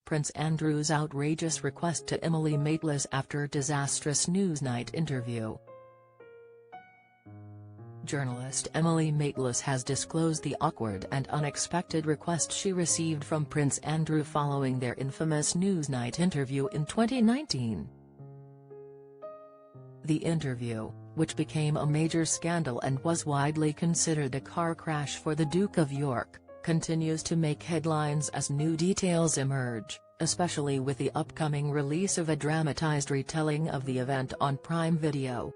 Prince Andrew's outrageous request to Emily Maitlis after disastrous Newsnight interview. Journalist Emily Maitlis has disclosed the awkward and unexpected request she received from Prince Andrew following their infamous Newsnight interview in 2019. The interview, which became a major scandal and was widely considered a car crash for the Duke of York, continues to make headlines as new details emerge, especially with the upcoming release of a dramatized retelling of the event on Prime Video.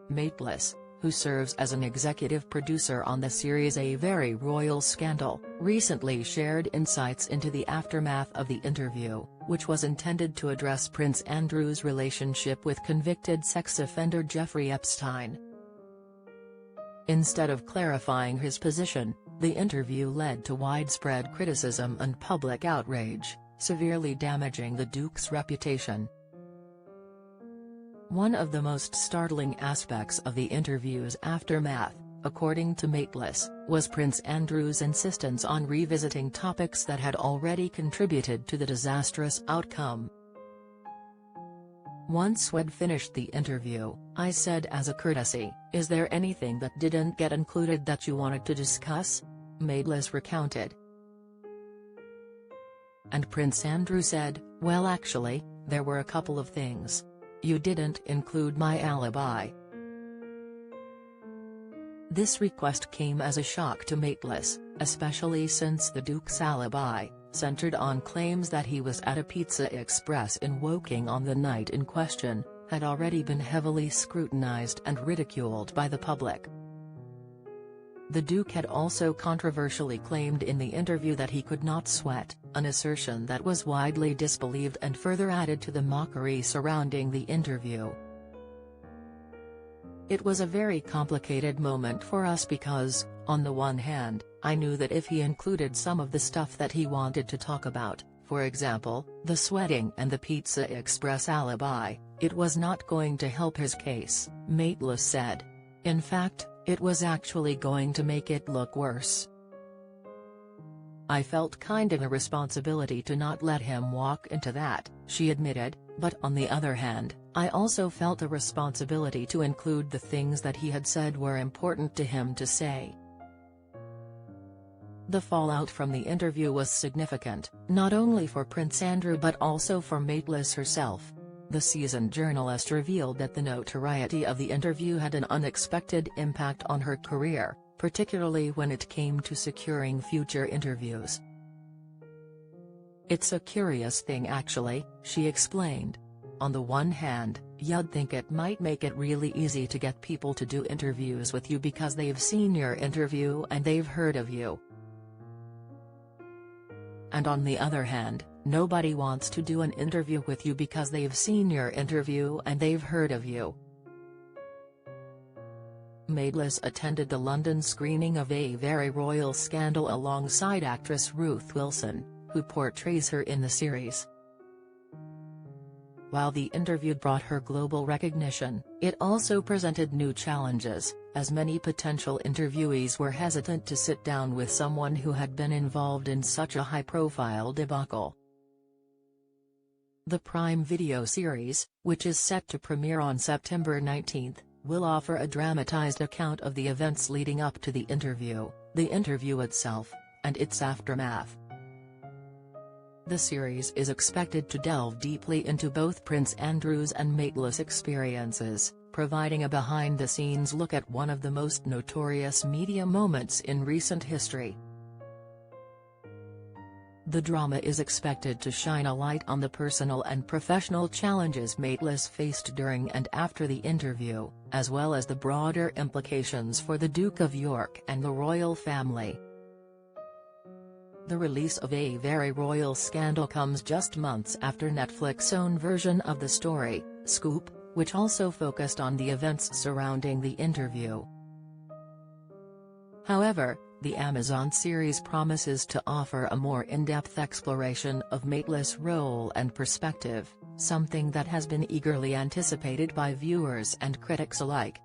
Maitlis, who serves as an executive producer on the series A Very Royal Scandal, recently shared insights into the aftermath of the interview, which was intended to address Prince Andrew's relationship with convicted sex offender Jeffrey Epstein. Instead of clarifying his position, the interview led to widespread criticism and public outrage, severely damaging the Duke's reputation. One of the most startling aspects of the interview's aftermath, according to Maitlis, was Prince Andrew's insistence on revisiting topics that had already contributed to the disastrous outcome. "Once we'd finished the interview, I said as a courtesy, 'Is there anything that didn't get included that you wanted to discuss?' Maitlis recounted. And Prince Andrew said, 'Well, actually, there were a couple of things. You didn't include my alibi.' This request came as a shock to Maitlis, especially since the Duke's alibi, centered on claims that he was at a Pizza Express in Woking on the night in question, had already been heavily scrutinized and ridiculed by the public. The Duke had also controversially claimed in the interview that he could not sweat, an assertion that was widely disbelieved and further added to the mockery surrounding the interview. "It was a very complicated moment for us because, on the one hand, I knew that if he included some of the stuff that he wanted to talk about, for example, the sweating and the Pizza Express alibi, it was not going to help his case," Maitlis said. "In fact, it was actually going to make it look worse. I felt kind of a responsibility to not let him walk into that," she admitted, "but on the other hand, I also felt a responsibility to include the things that he had said were important to him to say." The fallout from the interview was significant, not only for Prince Andrew but also for Maitlis herself. The seasoned journalist revealed that the notoriety of the interview had an unexpected impact on her career, particularly when it came to securing future interviews. "It's a curious thing actually," she explained. "On the one hand, you'd think it might make it really easy to get people to do interviews with you because they've seen your interview and they've heard of you. And on the other hand, nobody wants to do an interview with you because they've seen your interview and they've heard of you." Maitlis attended the London screening of A Very Royal Scandal alongside actress Ruth Wilson, who portrays her in the series. While the interview brought her global recognition, it also presented new challenges, as many potential interviewees were hesitant to sit down with someone who had been involved in such a high-profile debacle. The Prime Video series, which is set to premiere on September 19, will offer a dramatized account of the events leading up to the interview itself, and its aftermath. The series is expected to delve deeply into both Prince Andrew's and Maitlis' experiences, providing a behind-the-scenes look at one of the most notorious media moments in recent history. The drama is expected to shine a light on the personal and professional challenges Maitlis faced during and after the interview, as well as the broader implications for the Duke of York and the royal family. The release of A Very Royal Scandal comes just months after Netflix's own version of the story, Scoop, which also focused on the events surrounding the interview. However, the Amazon series promises to offer a more in-depth exploration of Maitlis' role and perspective, something that has been eagerly anticipated by viewers and critics alike.